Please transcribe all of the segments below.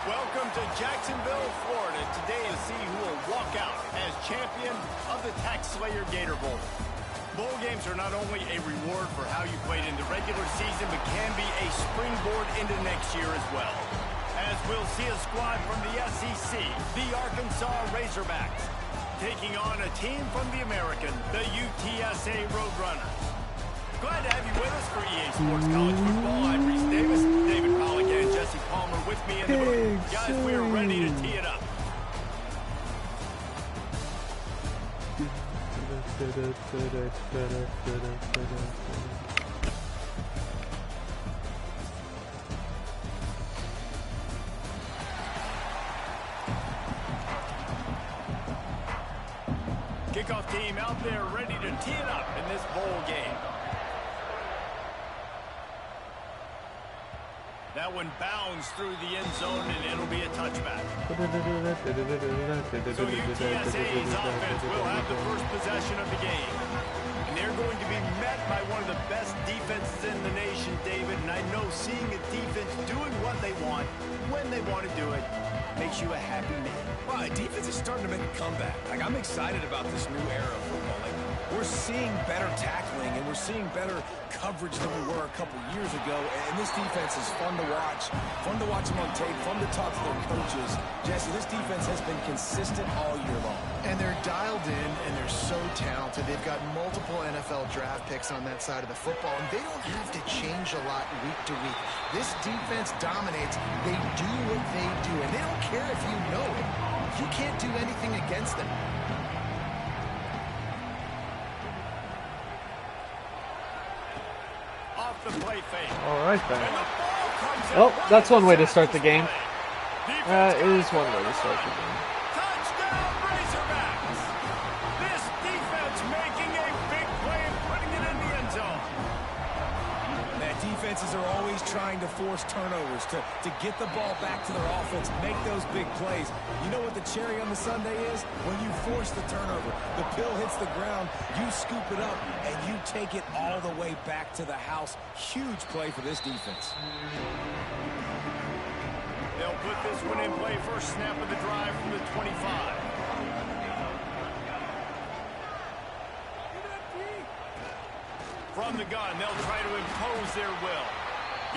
Welcome to Jacksonville, Florida. Today to see who will walk out as champion of the Tax Slayer Gator Bowl. Bowl games are not only a reward for how you played in the regular season, but can be a springboard into next year as well. As we'll see a squad from the SEC, the Arkansas Razorbacks, taking on a team from the American, the UTSA Roadrunners. Glad to have you with us for EA Sports College Football. I'm Reese Davis, David Pollock, and Jesse Palmer with me in the booth. Guys, we are ready to tee it up. Kickoff team out there ready to tee it up in this bowl game. That one bounds through the end zone, and it'll be a touchback. So UTSA's offense will have the first possession of the game. And they're going to be met by one of the best defenses in the nation, David. And I know seeing a defense doing what they want, when they want to do it, makes you a happy man. Well, defense is starting to make a comeback. Like, I'm excited about this new era of football. Like, we're seeing better tackling, and we're seeing better coverage than we were a couple years ago. And this defense is fun to watch them on tape, fun to talk to their coaches. Jesse, this defense has been consistent all year long. And they're dialed in, and they're so talented. They've got multiple NFL draft picks on that side of the football, and they don't have to change a lot week to week. This defense dominates. They do what they do, and they don't care if you know it. You can't do anything against them. Off the play fake. All right, then. Well, that's one way to start the game. That is one way to start the game. Touchdown, Razorbacks! This defense making a big play and putting it in the end zone. Man, defenses are always trying to force turnovers to get the ball back to their offense, make those big plays. You know what the cherry on the sundae is? When you force the turnover, the pill hits the ground, you scoop it up, and you take it all the way back to the house. Huge play for this defense. They'll put this one in play. First snap of the drive from the 25. From the gun, they'll try to impose their will.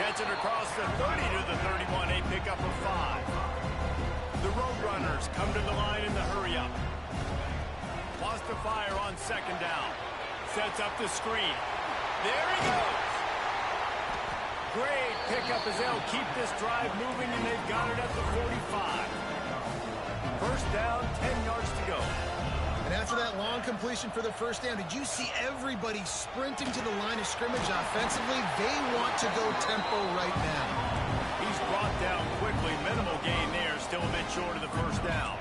Gets it across the 30 to the 31. A pickup of 5. The Roadrunners come to the line in the hurry-up. Wants to fire on second down. Sets up the screen. There he goes. Great pickup as they'll keep this drive moving, and they've got it at the 45. First down, 10 yards to go. And after that long completion for the first down, did you see everybody sprinting to the line of scrimmage offensively? They want to go tempo right now. He's brought down quickly. Minimal gain there. Still a bit short of the first down.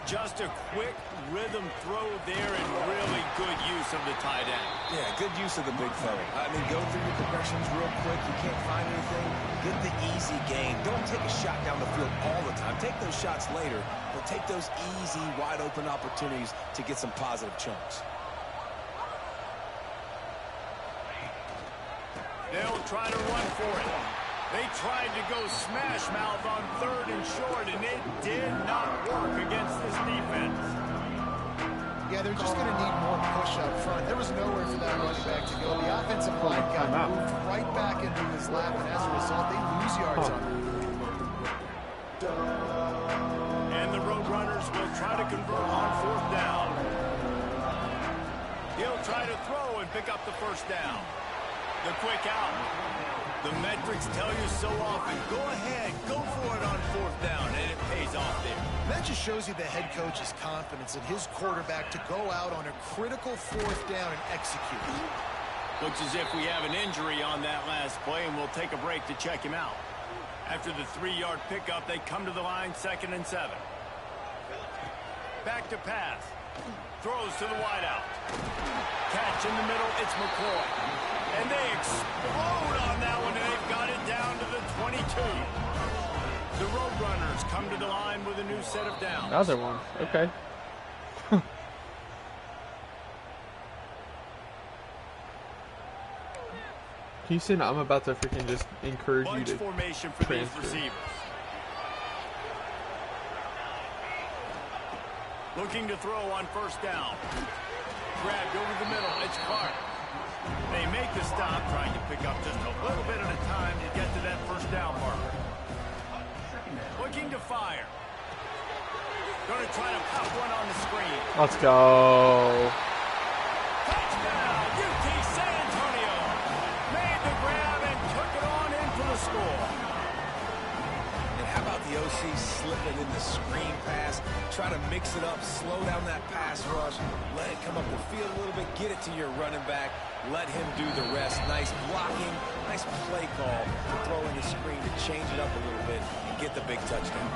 Just a quick rhythm throw there and really good use of the tight end. Yeah, good use of the big fella. I mean, go through your progressions real quick. You can't find anything. Get the easy gain. Don't take a shot down the field all the time. Take those shots later, but take those easy, wide-open opportunities to get some positive chunks. They'll try to run for it. They tried to go smash mouth on third and short, and it did not work against this defense. Yeah, they're just going to need more push up front. There was nowhere for that running back to go. The offensive line got moved right back into his lap, and as a result, they lose yards on him. And the Roadrunners will try to convert on fourth down. He'll try to throw and pick up the first down. The quick out. The metrics tell you so often. Go ahead, go for it on fourth down, and it pays off there. That just shows you the head coach's confidence in his quarterback to go out on a critical fourth down and execute. Looks as if we have an injury on that last play, and we'll take a break to check him out. After the 3-yard pickup, they come to the line, 2nd and 7. Back to pass. Throws to the wideout. Catch in the middle, it's McCoy. And they explode on that one, and they've got it down to the 22. The Roadrunners come to the line with a new set of downs. Another one. Okay. Houston, I'm about to freaking just encourage you to formation for these transfer. receivers. Looking to throw on first down. Grabbed over the middle. It's Clark. They make the stop, trying to pick up just a little bit at a time to get to that first down marker. Looking to fire. Going to try to pop one on the screen. Let's go. Touchdown, UT San Antonio. Made the grab and took it on in for the score. And how about the OC slipping in the screen pass? Try to mix it up, slow down that pass rush, let it come up the field a little bit, get it to your running back, let him do the rest. Nice blocking, nice play call to throw in the screen to change it up a little bit and get the big touchdown.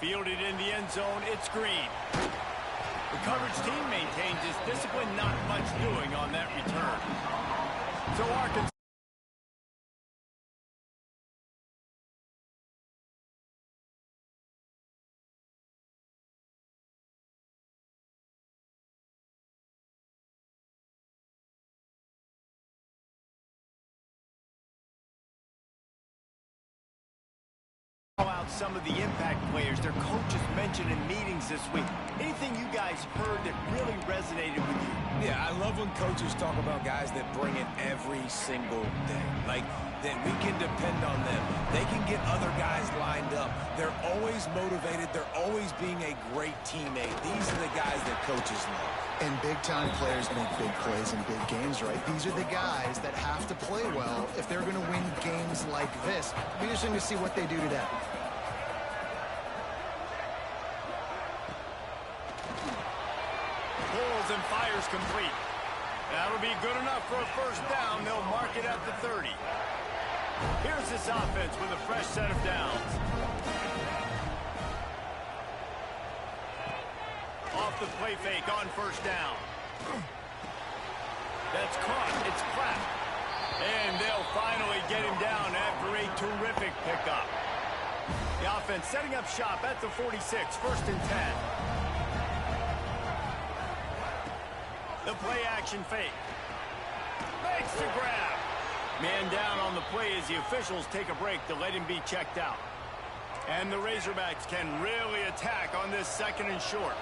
Fielded in the end zone, it's Green. The coverage team maintains its discipline, not much doing on that return. So Arkansas. Out some of the impact players their coaches mentioned in meetings this week. Anything you guys heard that really resonated with you? Yeah, I love when coaches talk about guys that bring it every single day. Like, that we can depend on them. They can get other guys lined up. They're always motivated. They're always being a great teammate. These are the guys that coaches love. And big-time players make big plays in big games, right? These are the guys that have to play well if they're going to win games like this. It'll be interesting to see what they do today. Pulls and fires complete. That'll be good enough for a first down. They'll mark it at the 30. Here's this offense with a fresh set of downs. Off the play fake on first down. That's caught. It's Platt. And they'll finally get him down after a terrific pickup. The offense setting up shop at the 46, first and 10. The play action fake. Makes the grab. Man down on the play as the officials take a break to let him be checked out. And the Razorbacks can really attack on this second and short.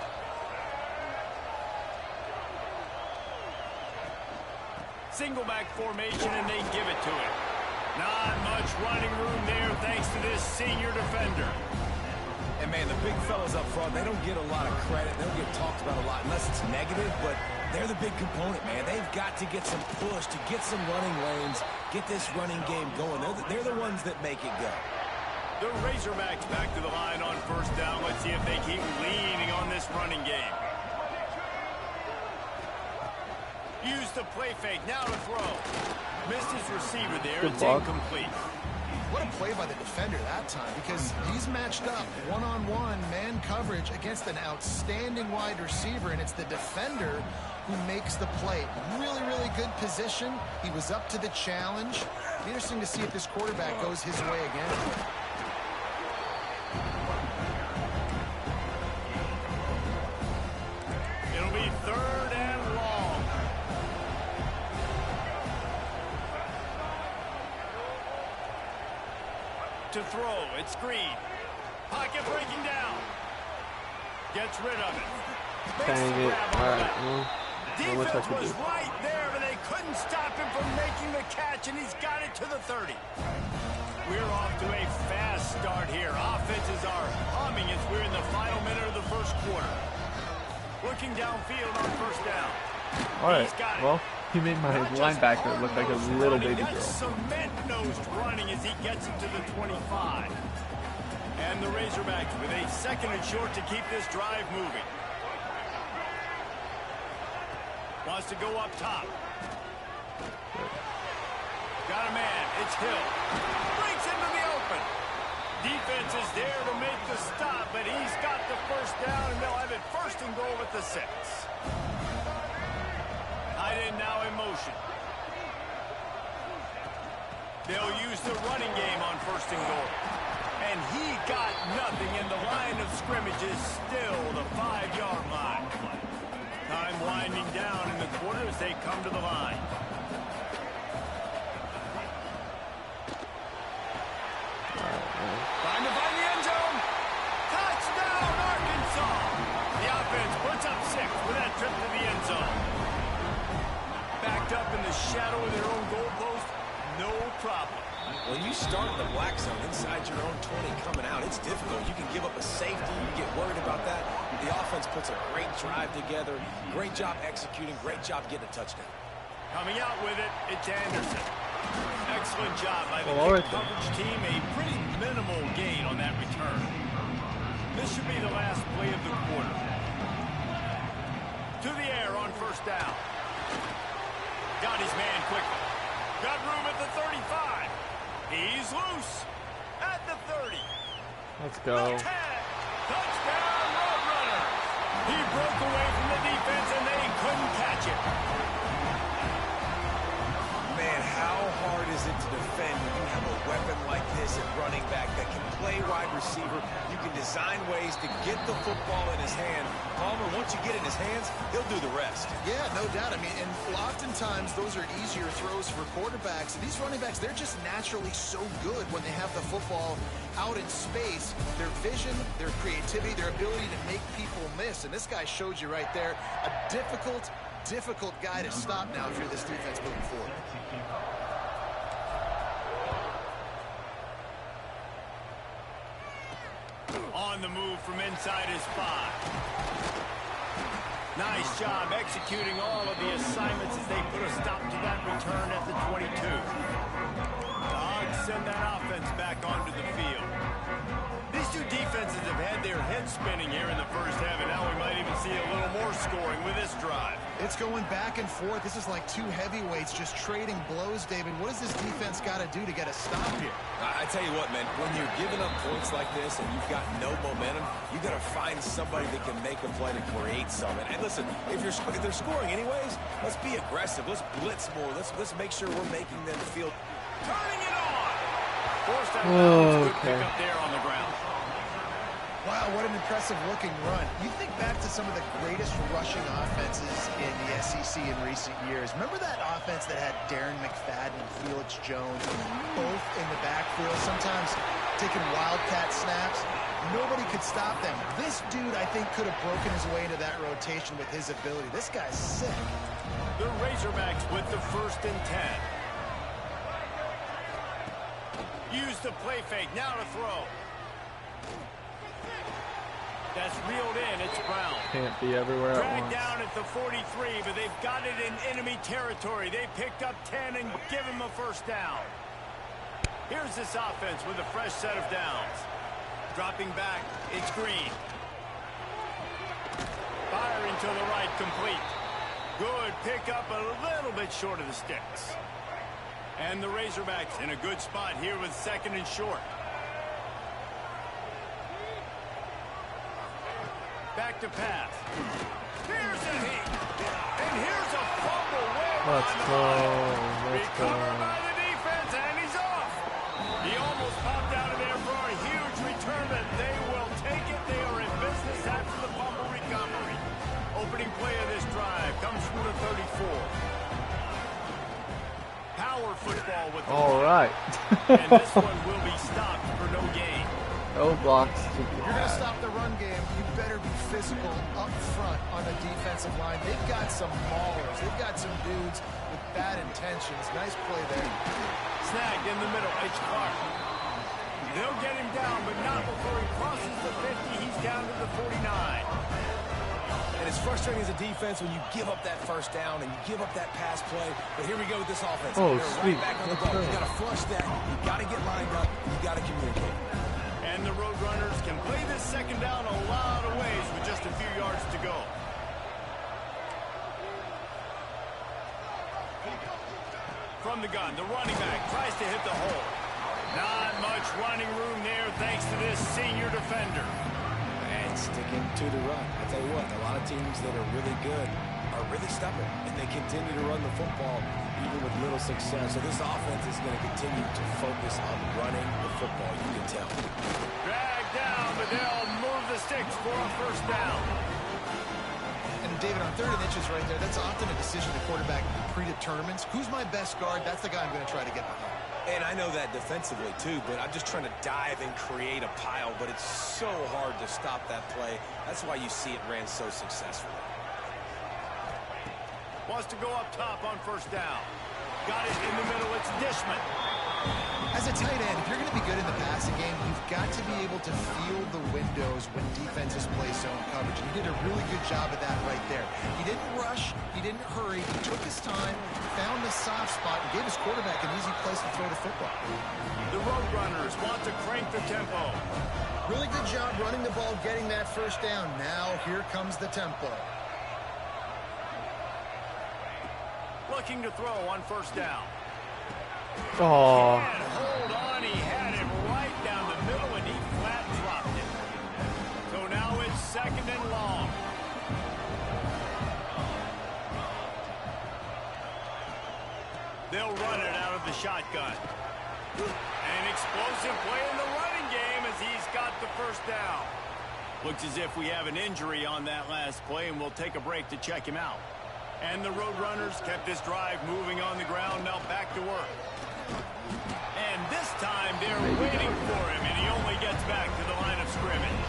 Single back formation, and they give it to him. Not much running room there thanks to this senior defender. And, man, the big fellas up front, they don't get a lot of credit. They don't get talked about a lot unless it's negative, but they're the big component, man. They've got to get some push, to get some running lanes, get this running game going. They're the ones that make it go. The Razorbacks back to the line on first down. Let's see if they keep leaning on this running game. Use the play fake, now to throw. Missed his receiver there, it's incomplete. What a play by the defender that time, because he's matched up one-on-one man coverage against an outstanding wide receiver, and it's the defender who makes the play. Really, really good position. He was up to the challenge. Be interesting to see if this quarterback goes his way again. It'll be third and long. To throw, it's Green. Pocket breaking down. Gets rid of it. Dang it. All right. Defense was right there, but they couldn't stop him from making the catch, and he's got it to the 30. We're off to a fast start here. Offenses are humming as we're in the final minute of the first quarter. Looking downfield on first down. All right. Well, he made my linebacker look like a little baby girl. Cement-nosed running as he gets it to the 25. And the Razorbacks with a second and short to keep this drive moving. Wants to go up top. Got a man. It's Hill. Breaks into the open. Defense is there to make the stop, but he's got the first down, and they'll have it first and goal at the 6. Tight end now in motion. They'll use the running game on first and goal. And he got nothing, and the line of scrimmage is still the 5-yard line. Time winding down in the quarter as they come to the line. the shadow of their own goalpost, no problem. When you start in the black zone inside your own 20 coming out, it's difficult. You can give up a safety. You get worried about that. The offense puts a great drive together. Great job executing. Great job getting a touchdown. Coming out with it, it's Anderson. Excellent job by the coverage team. A pretty minimal gain on that return. This should be the last play of the quarter. To the air on first down. Got his man quickly. Got room at the 35. He's loose at the 30. Let's go. The 10. Touchdown, Roadrunner. He broke away from the defense, and they couldn't catch it. Man, how hard is it to defend when you have a weapon like this at running back that can play wide receiver? You can design ways to get the football in his hand. Palmer, once you get it in his hands, he'll do the rest. Yeah, no doubt. I mean, and oftentimes those are easier throws for quarterbacks. These running backs, they're just naturally so good when they have the football out in space. Their vision, their creativity, their ability to make people miss. And this guy showed you right there, a difficult guy to stop now if you're this defense moving forward. On the move from inside his 5. Nice job executing all of the assignments as they put a stop to that return at the 22. The Hogs send that offense back onto the field. These two defenses have had their heads spinning here in the first half, and now we might even see a little more scoring with this drive. It's going back and forth. This is like two heavyweights just trading blows, David. What does this defense got to do to get a stop here? I tell you what, man, when you're giving up points like this and you've got no momentum, you got to find somebody that can make a play to create something. And listen, if they're scoring anyways, let's be aggressive. Let's blitz more. Let's make sure we're making them feel. Turning it on. Forced out of good pick up there on the ground. Wow, what an impressive-looking run. You think back to some of the greatest rushing offenses in the SEC in recent years. Remember that offense that had Darren McFadden and Felix Jones both in the backfield, sometimes taking wildcat snaps? Nobody could stop them. This dude, I think, could have broken his way into that rotation with his ability. This guy's sick. The Razorbacks with the 1st and 10. Use the play fake. Now to throw. That's reeled in. It's Brown. Can't be everywhere at once. Dragged down at the 43, but they've got it in enemy territory. They picked up 10 and give him a first down. Here's this offense with a fresh set of downs. Dropping back, it's Green. Firing to the right, complete. Good pickup, a little bit short of the sticks. And the Razorbacks in a good spot here with 2nd and short. Back to pass. Here's a hit. And here's a fumble. Let's go. Recovered by the defense, and he's off. He almost popped out of there for a huge return, but they will take it. They are in business after the fumble recovery. Opening play of this drive comes from the 34. Power football with the all right. And this one will be stopped for no gain. No blocks to If you're going to stop the run game, you better be physical up front on the defensive line. They've got some maulers. They've got some dudes with bad intentions. Nice play there. Snagged in the middle. It's Clark. They'll get him down, but not before he crosses the 50. He's down to the 49. And it's frustrating as a defense when you give up that first down and you give up that pass play. But here we go with this offense. Oh, They're sweet. right back on the ball. You got to flush that. You got to get lined up. You got to communicate. And the Roadrunners can play this 2nd down a lot of ways with just a few yards to go. From the gun, the running back tries to hit the hole. Not much running room there thanks to this senior defender. And sticking to the run. I tell you what, a lot of teams that are really good are really stubborn, and they continue to run the football even with little success. So this offense is going to continue to focus on running the football, you can tell. Dragged down, but they'll move the sticks for a first down. And David, on 3rd and inches right there, that's often a decision the quarterback predetermines. Who's my best guard? That's the guy I'm going to try to get behind. And I know that defensively too, but I'm just trying to dive and create a pile, but it's so hard to stop that play. That's why you see it ran so successfully. Wants to go up top on first down. Got it in the middle. It's Dishman. As a tight end, if you're going to be good in the passing game, you've got to be able to feel the windows when defenses play zone coverage. And he did a really good job of that right there. He didn't rush. He didn't hurry. He took his time, found the soft spot, and gave his quarterback an easy place to throw the football. The Roadrunners want to crank the tempo. Really good job running the ball, getting that first down. Now here comes the tempo. Looking to throw on first down. Oh. And hold on, he had him right down the middle, and he flat dropped it. So now it's second and long. They'll run it out of the shotgun. An explosive play in the running game as he's got the first down. Looks as if we have an injury on that last play, and we'll take a break to check him out. And the Roadrunners kept this drive moving on the ground, now back to work. And this time they're waiting for him, and he only gets back to the line of scrimmage.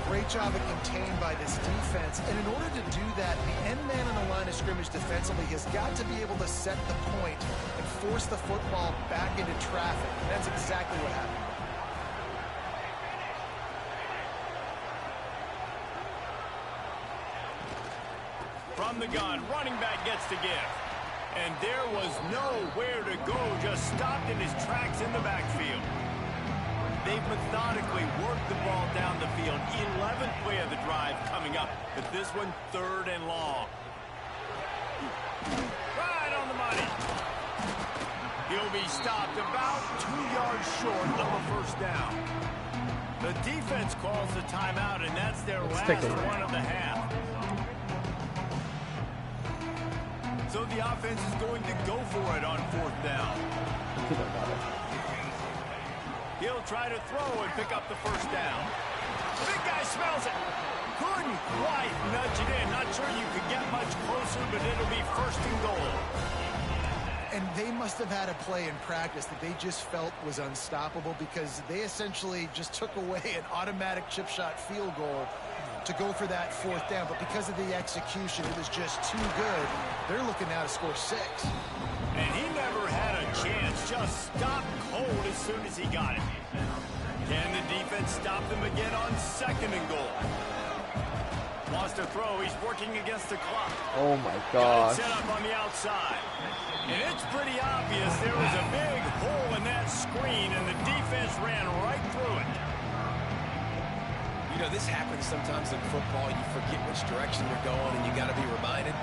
Great job of contained by this defense. And in order to do that, the end man on the line of scrimmage defensively has got to be able to set the point and force the football back into traffic. And that's exactly what happened. From the gun, running back gets to give. And there was nowhere to go, just stopped in his tracks in the backfield. They've methodically worked the ball down the field. 11th play of the drive coming up, but this one third and long. Right on the money. He'll be stopped about 2 yards short of a first down. The defense calls the timeout, and that's their last one of the half. So the offense is going to go for it on fourth down. He'll try to throw and pick up the first down. The big guy smells it. Couldn't quite nudge it in. Not sure you could get much closer, but it'll be first and goal. And they must have had a play in practice that they just felt was unstoppable because they essentially just took away an automatic chip shot field goal to go for that fourth down. But because of the execution, it was just too good. They're looking now to score 6. And he never had a chance. Just stopped cold as soon as he got it. Can the defense stop them again on second and goal? Wants to throw. He's working against the clock. Oh my gosh. Set up on the outside. And it's pretty obvious there was a big hole in that screen, and the defense ran right through it. You know, this happens sometimes in football. You forget which direction you're going, and you got to be reminded,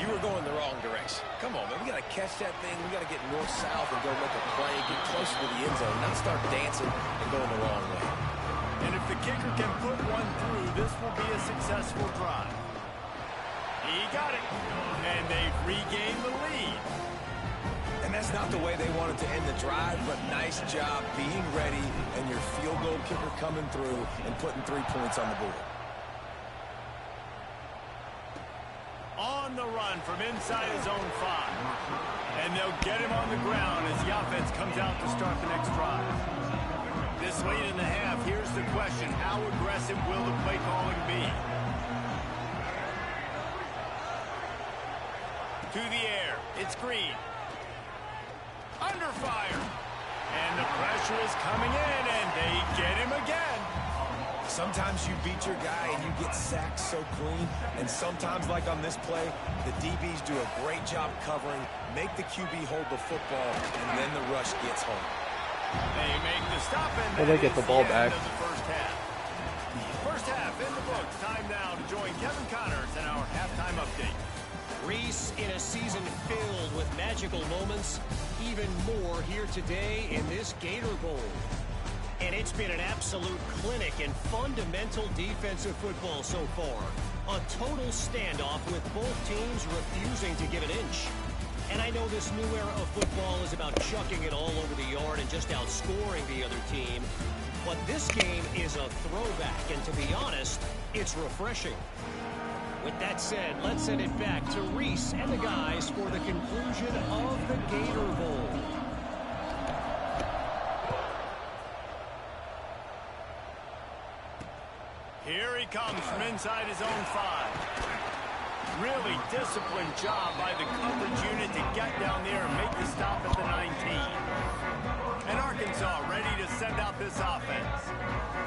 you were going the wrong direction. Come on, man. We got to catch that thing. We got to get north-south and go make a play, get closer to the end zone, not start dancing and going the wrong way. And if the kicker can put one through, this will be a successful drive. He got it. And they've regained the lead. And that's not the way they wanted to end the drive, but nice job being ready and your field goal kicker coming through and putting 3 points on the board. On the run from inside his own 5. And they'll get him on the ground as the offense comes out to start the next drive. This late in the half, here's the question. How aggressive will the play calling be? To the air. It's Green. Under fire. And the pressure is coming in, and they get him again. Sometimes you beat your guy and you get sacked so clean, and sometimes, like on this play, the DBs do a great job covering, make the QB hold the football, and then the rush gets home. They make the stop, and well, they get the ball back. Of the first half. First half in the books. Time now to join Kevin Connors in our halftime update. Reese, in a season filled with magical moments, even more here today in this Gator Bowl. And it's been an absolute clinic in fundamental defensive football so far. A total standoff with both teams refusing to give an inch. And I know this new era of football is about chucking it all over the yard and just outscoring the other team. But this game is a throwback, and to be honest, it's refreshing. With that said, let's send it back to Reese and the guys for the conclusion of the Gator Bowl. Here he comes from inside his own 5. Really disciplined job by the coverage unit to get down there and make the stop at the 19. And Arkansas ready to send out this offense.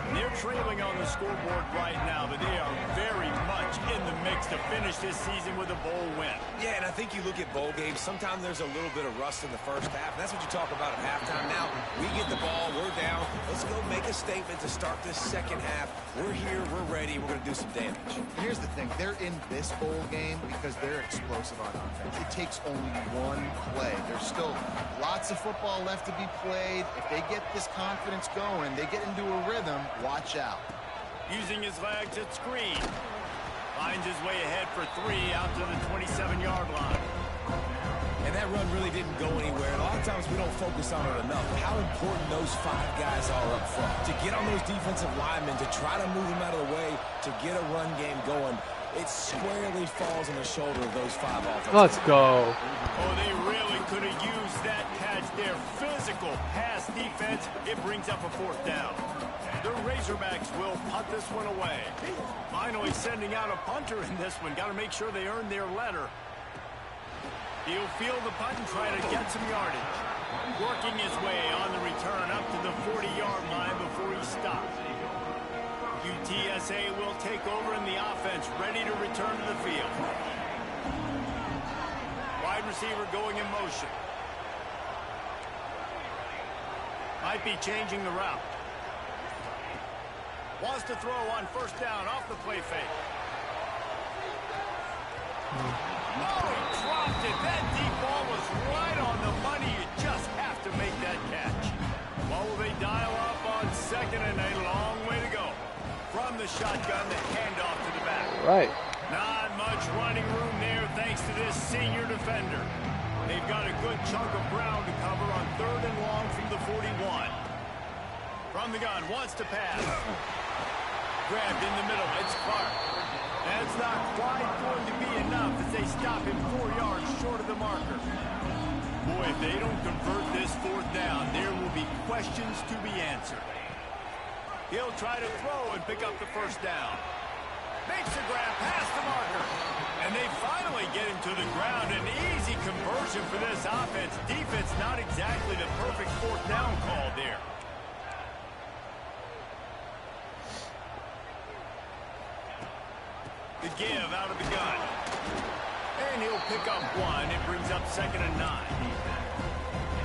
And they're trailing on the scoreboard right now, but they are very much in the mix to finish this season with a bowl win. Yeah, and I think you look at bowl games, sometimes there's a little bit of rust in the first half. And that's what you talk about at halftime. Now, we get the ball, we're down. Let's go make a statement to start this second half. We're here, we're ready, we're going to do some damage. Here's the thing. They're in this bowl game because they're explosive on offense. It takes only one play. There's still lots of football left to be played. If they get this confidence going, they get into a rhythm, watch out. Using his legs at screen. Finds his way ahead for 3 out to the 27-yard line. And that run really didn't go anywhere. A lot of times we don't focus on it enough. How important those 5 guys are up front. To get on those defensive linemen, to try to move them out of the way, to get a run game going, it squarely falls on the shoulder of those 5 offensive. Let's go. Oh, they really could have used that catch there. Physical pass defense. It brings up a 4th down. The Razorbacks will punt this one away. Finally sending out a punter in this one. Got to make sure they earn their letter. He'll field the punt and try to get some yardage. Working his way on the return up to the 40-yard line before he stops. UTSA will take over in the offense, ready to return to the field. Wide receiver going in motion. Might be changing the route. Wants to throw on 1st down off the play fake. Oh, he dropped it. That deep ball was right on the money. You just have to make that catch. Well, will they dial up on 2nd and a long way to go? From the shotgun, the handoff to the back. Right. Not much running room there thanks to this senior defender. They've got a good chunk of ground to cover on 3rd and long from the 41. From the gun, wants to pass. Grabbed in the middle, it's Clark. That's not quite going to be enough as they stop him 4 yards short of the marker. Boy, if they don't convert this 4th down, there will be questions to be answered. He'll try to throw and pick up the 1st down. Makes the grab past the marker. And they finally get him to the ground. An easy conversion for this offense. Defense not exactly the perfect 4th down call there. The give out of the gun. And he'll pick up 1. It brings up 2nd and 9.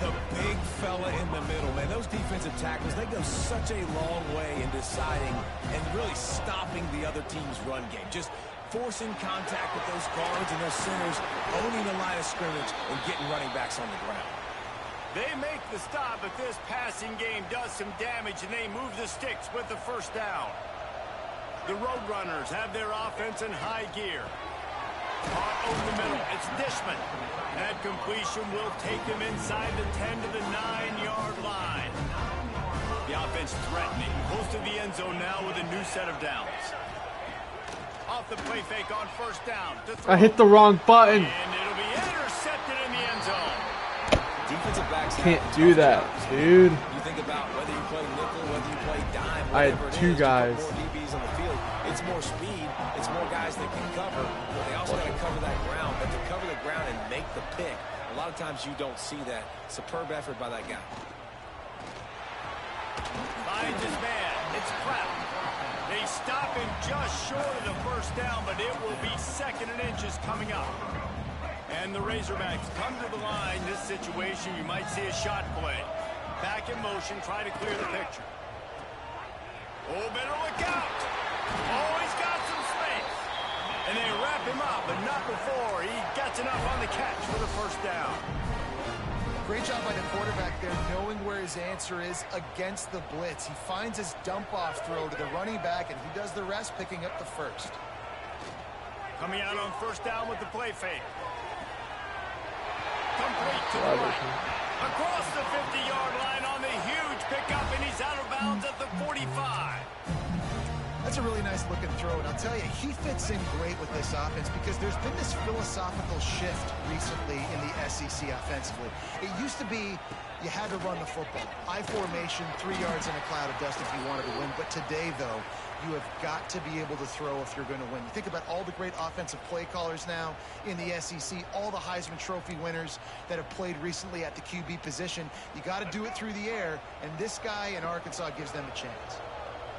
The big fella in the middle, man. Those defensive tackles, they go such a long way in deciding and really stopping the other team's run game. Just forcing contact with those guards and those centers, owning the line of scrimmage, and getting running backs on the ground. They make the stop, but this passing game does some damage, and they move the sticks with the 1st down. The Roadrunners have their offense in high gear. Caught over the middle. It's Dishman. That completion will take them inside the 10 to the 9-yard line. The offense threatening. Close to the end zone now with a new set of downs. Off the play fake on 1st down. I hit the wrong button. And it'll be intercepted in the end zone. Defensive backs can't do that, dude. You think about whether you play nickel, whether you play dime, I had 2 guys. More DBs on the field. It's more speed. It's more guys that can cover. But they also got to cover that ground. But to cover the ground and make the pick, a lot of times you don't see that. Superb effort by that guy. Finds his man. It's Pratt. They stop him just short of the 1st down, but it will be 2nd and inches coming up. And the Razorbacks come to the line. This situation, you might see a shot play. Back in motion, try to clear the picture. Oh, better look out. Oh, he's got some space. And they wrap him up, but not before he gets enough on the catch for the 1st down. Great job by the quarterback there, knowing where his answer is against the blitz. He finds his dump-off throw to the running back, and he does the rest, picking up the 1st. Coming out on 1st down with the play fake. Complete to the right. Across the 50-yard line on the huge pickup, and he's out of bounds at the 45. That's That's a really nice looking throw, and I'll tell you, he fits in great with this offense because there's been this philosophical shift recently in the SEC offensively. It used to be you had to run the football. I formation, 3 yards in a cloud of dust if you wanted to win. But today, though, you have got to be able to throw if you're going to win. You think about all the great offensive play callers now in the SEC, all the Heisman Trophy winners that have played recently at the QB position. You got to do it through the air, and this guy in Arkansas gives them a chance.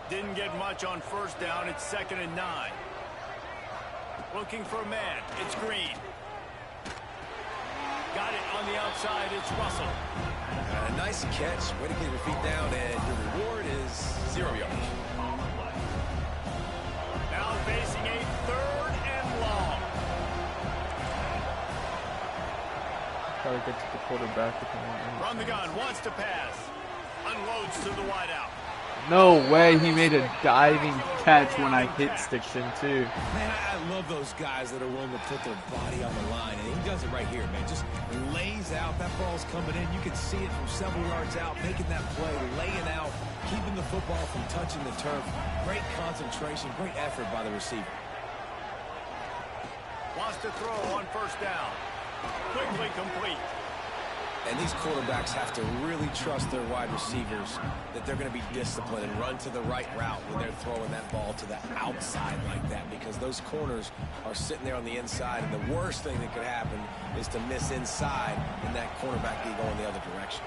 Didn't get much on first down. It's 2nd and 9. Looking for a man. It's Green. Got it on the outside. It's Russell. Nice catch. Way to get your feet down, and your reward is 0 yards. Now facing a 3rd and long. Try to get to the quarterback. From the gun. Wants to pass. Unloads to the wideout. No way he made a diving catch when I hit sticks in too. Man, I love those guys that are willing to put their body on the line, and he does it right here, man. Just lays out. That ball's coming in. You can see it from several yards out, making that play, laying out, keeping the football from touching the turf. Great concentration, great effort by the receiver. Wants to throw on first down. Quickly complete. And these quarterbacks have to really trust their wide receivers that they're going to be disciplined and run to the right route when they're throwing that ball to the outside like that, because those corners are sitting there on the inside, and the worst thing that could happen is to miss inside and that cornerback be going the other direction.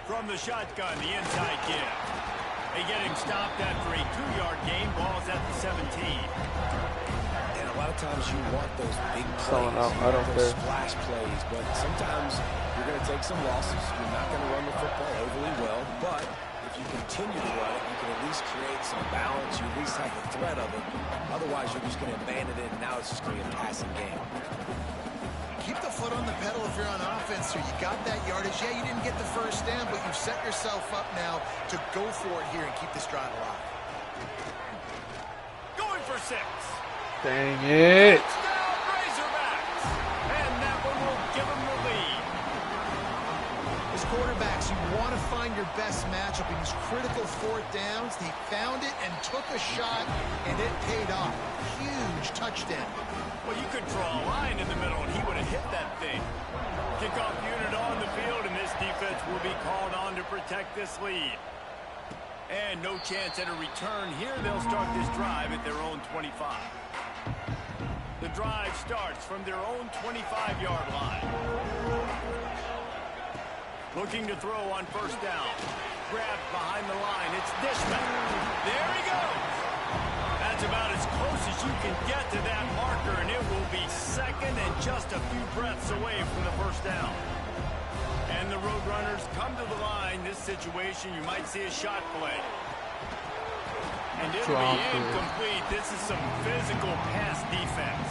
From the shotgun, the inside give. They get him stopped after a 2-yard gain. Ball's at the 17. A lot of times you want those big Selling plays, out. I don't care. splash plays, but sometimes you're going to take some losses. You're not going to run the football overly well, but if you continue to run it, you can at least create some balance. You at least have the threat of it. Otherwise, you're just going to abandon it, and now it's just going to be a passing game. Keep the foot on the pedal if you're on offense, so you got that yardage. Yeah, you didn't get the first down, but you've set yourself up now to go for it here and keep this drive alive. Going for 6. Dang it. Touchdown, Razorbacks. And that one will give them the lead. As quarterbacks, you want to find your best matchup in these critical 4th downs. He found it and took a shot, and it paid off. Huge touchdown. Well, you could draw a line in the middle, and he would have hit that thing. Kickoff unit on the field, and this defense will be called on to protect this lead. And no chance at a return here. They'll start this drive at their own 25. The drive starts from their own 25-yard line. Looking to throw on first down. Grabbed behind the line. It's Dishman. There he goes. That's about as close as you can get to that marker, and it will be 2nd and just a few breaths away from the first down. And the Roadrunners come to the line. This situation, you might see a shot play. And it'll be incomplete. This is some physical pass defense.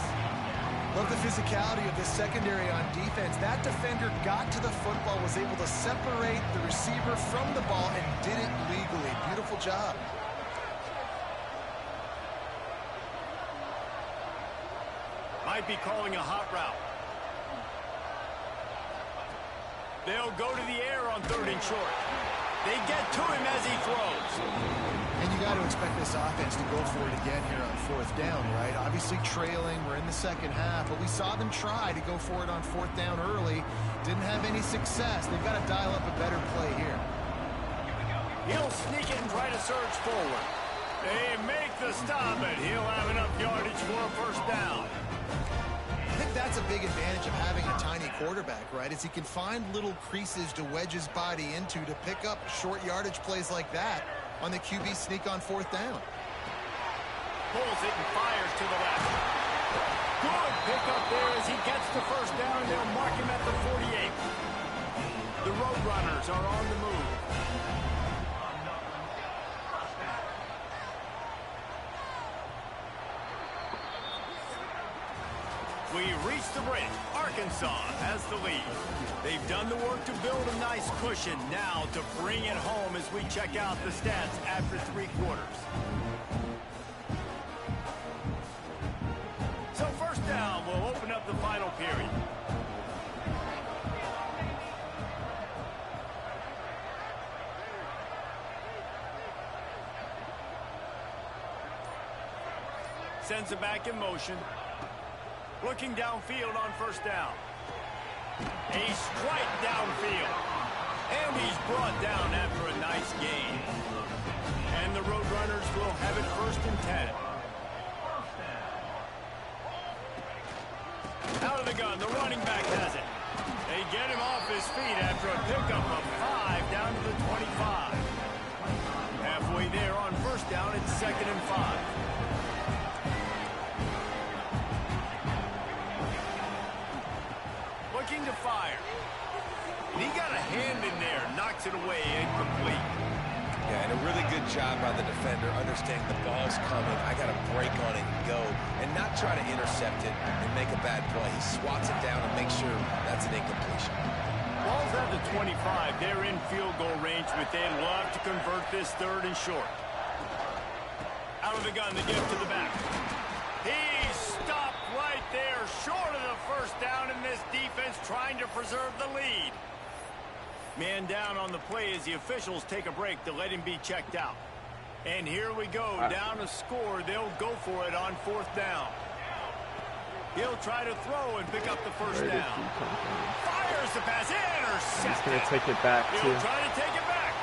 Love the physicality of this secondary on defense. That defender got to the football, was able to separate the receiver from the ball, and did it legally. Beautiful job. Might be calling a hot route. They'll go to the air on 3rd and short. They get to him as he throws. And you got to expect this offense to go for it again here on 4th down, right? Obviously trailing. We're in the second half, but we saw them try to go for it on 4th down early. Didn't have any success. They've got to dial up a better play here. He'll sneak it and try to surge forward. They make the stop, and he'll have enough yardage for a first down. I think that's a big advantage of having a tiny quarterback, right? Is he can find little creases to wedge his body into to pick up short yardage plays like that on the QB sneak on 4th down. Pulls it and fires to the left. Good pickup there as he gets the first down. They'll mark him at the 48. The Roadrunners are on the move. We reach the break. Arkansas has the lead. They've done the work to build a nice cushion. Now to bring it home as we check out the stats after 3 quarters. So first down will open up the final period. sends it back in motion. Looking downfield on first down. A strike downfield. And he's brought down after a nice gain. And the Roadrunners will have it 1st and 10. Out of the gun, the running back has it. They get him off his feet after a pickup of 5 down to the 25. Halfway there on first down, it's 2nd and 5. Looking to fire. And he got a hand in there, knocks it away, incomplete. Yeah, and a really good job by the defender understanding the ball's coming. I got to break on it and go, and not try to intercept it and make a bad play. He swats it down and makes sure that's an incompletion. Ball's at the 25. They're in field goal range, but they'd love to convert this 3rd and short. Out of the gun, the give to the back. He stopped right there, short of the first down, and this defense trying to preserve the lead. Man down on the play as the officials take a break to let him be checked out. And here we go, down a score. They'll go for it on 4th down. He'll try to throw and pick up the first down. Fires the pass, intercepted. He's going to take it back, too. He'll try to take it back.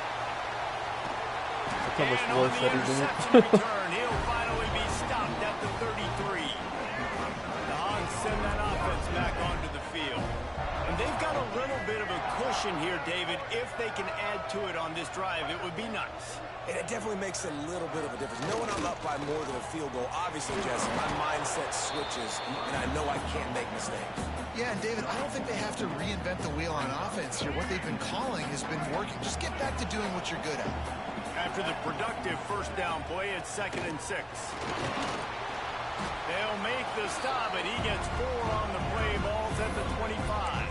Look how much worse that he's in it. Return, he'll finally be stopped at the 33. The Hogs send that offense back onto the field. And they've got a little bit of a cushion here, David. If they can add to it on this drive, it would be nice. And it definitely makes a little bit of a difference. Knowing I'm up by more than a field goal, obviously, Jesse, my mindset switches, and I know I can't make mistakes. Yeah, and David, I don't think they have to reinvent the wheel on offense here. What they've been calling has been working. Just get back to doing what you're good at. After the productive first down play, it's 2nd and 6. They'll make the stop, and he gets 4 on the play. Ball's at the 25.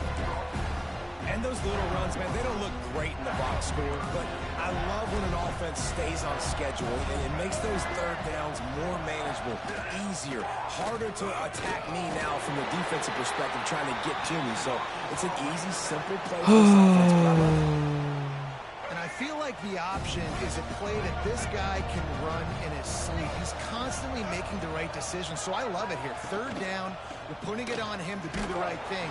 And those little runs, man, they don't look great in the box score, but I love when an offense stays on schedule, and it makes those 3rd downs more manageable, easier, harder to attack me now from the defensive perspective, trying to get to me. So it's an easy, simple play for this offense, but I love it. And I feel like the option is a play that this guy can run in his sleep. He's constantly making the right decision, so I love it here. 3rd down, you're putting it on him to do the right thing.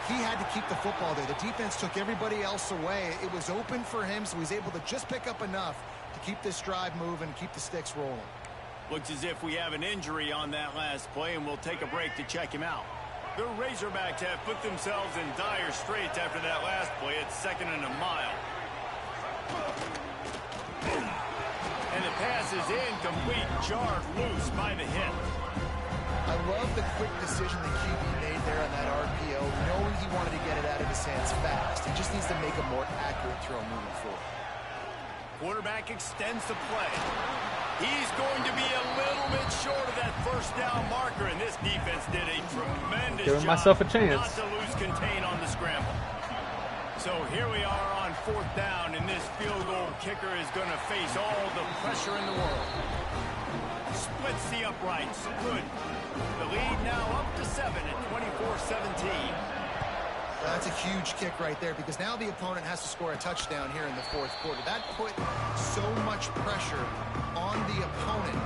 He had to keep the football there. The defense took everybody else away. It was open for him, so he's able to just pick up enough to keep this drive moving, keep the sticks rolling. Looks as if we have an injury on that last play, and we'll take a break to check him out. The Razorbacks have put themselves in dire straits after that last play. It's 2nd and a mile. And the pass is incomplete, jarred loose by the hit. I love the quick decision the QB made there on that RPO, knowing he wanted to get it out of his hands fast. He just needs to make a more accurate throw moving forward. Quarterback extends the play. He's going to be a little bit short of that first down marker, and this defense did a tremendous Giving job myself a chance. not to lose contain on the scramble. So here we are on 4th down, and this field goal kicker is going to face all the pressure in the world. Splits the uprights. Good. The lead now up to 7 at 24-17. That's a huge kick right there, because now the opponent has to score a touchdown here in the 4th quarter. That put so much pressure on the opponent.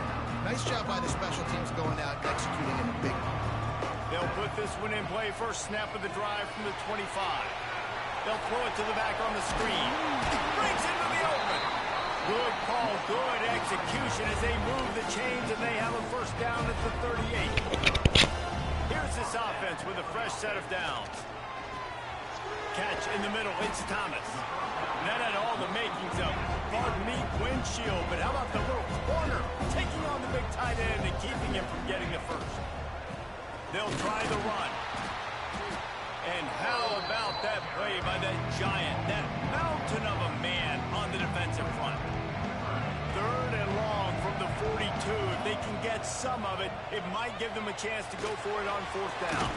Nice job by the special teams going out and executing in a big one. They'll put this one in play. First snap of the drive from the 25. They'll throw it to the back on the screen. Breaks into the open. Good call, good execution as they move the chains, and they have a first down at the 38. Here's this offense with a fresh set of downs. Catch in the middle, it's Thomas. And that had all the makings of, pardon me, windshield, but how about the little corner taking on the big tight end and keeping him from getting the first? They'll try the run. And how about that play by that giant, that mountain of a man on the defensive front? 3rd and long from the 42. If they can get some of it, it might give them a chance to go for it on 4th down.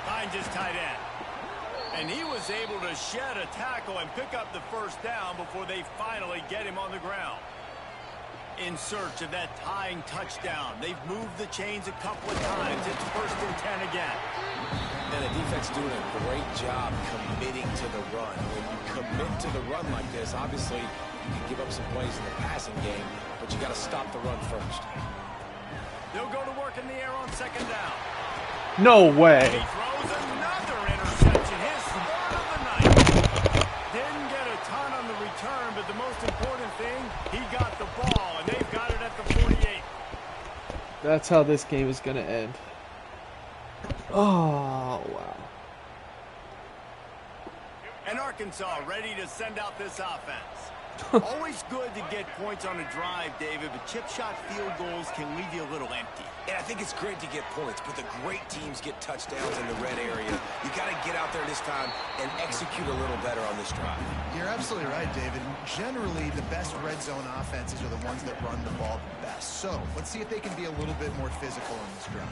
Finds his tight end. And he was able to shed a tackle and pick up the first down before they finally get him on the ground. In search of that tying touchdown. They've moved the chains a couple of times. It's 1st and 10 again. And the defense doing a great job committing to the run. When you commit to the run like this, obviously you can give up some plays in the passing game, but you got to stop the run first. They'll go to work in the air on second down. No way. He throws another interception. His third of the night. Didn't get a ton on the return, but the most important thing, he got the ball, and they've got it at the 48. That's how this game is going to end. Oh, wow. And Arkansas ready to send out this offense. Always good to get points on a drive, David, but chip shot field goals can leave you a little empty. And I think it's great to get points, but the great teams get touchdowns in the red area. You got to get out there this time and execute a little better on this drive. You're absolutely right, David. Generally, the best red zone offenses are the ones that run the ball the best. So let's see if they can be a little bit more physical on this drive.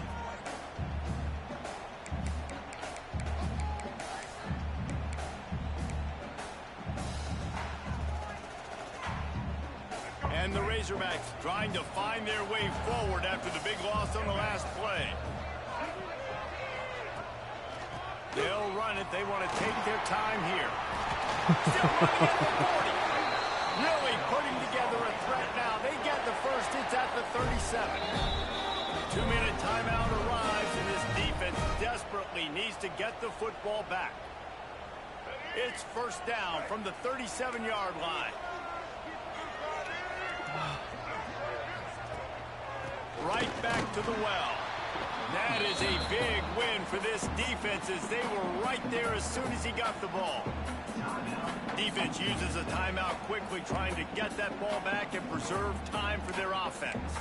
And the Razorbacks trying to find their way forward after the big loss on the last play. They'll run it. They want to take their time here. Still running at the 40. Really putting together a threat now. They get the first. It's at the 37. 2-minute timeout arrives, and this defense desperately needs to get the football back. It's first down from the 37-yard line. Right back to the well. That is a big win for this defense as they were right there as soon as he got the ball. Defense uses a timeout quickly, trying to get that ball back and preserve time for their offense.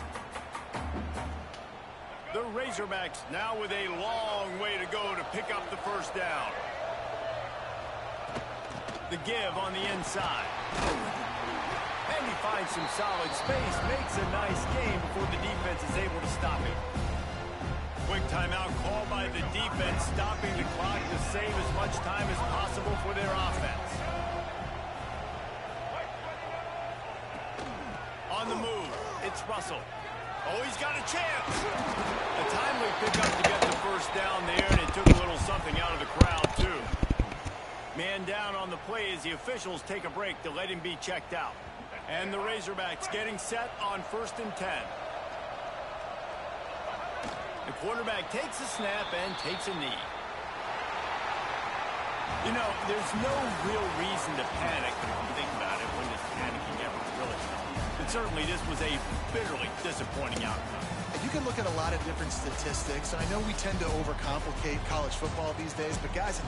The Razorbacks now with a long way to go to pick up the first down. The give on the inside. And he finds some solid space, makes a nice game before the defense is able to stop him. Quick timeout called by the defense, stopping the clock to save as much time as possible for their offense. On the move, it's Russell. Oh, he's got a chance. A timely pickup to get the first down there, and it took a little something out of the crowd, too. Man down on the play as the officials take a break to let him be checked out. And the Razorbacks getting set on 1st and 10. The quarterback takes a snap and takes a knee. You know, there's no real reason to panic if you think about it when this panicking ever really comes. But certainly this was a bitterly disappointing outcome. You can look at a lot of different statistics. I know we tend to overcomplicate college football these days, but guys, at the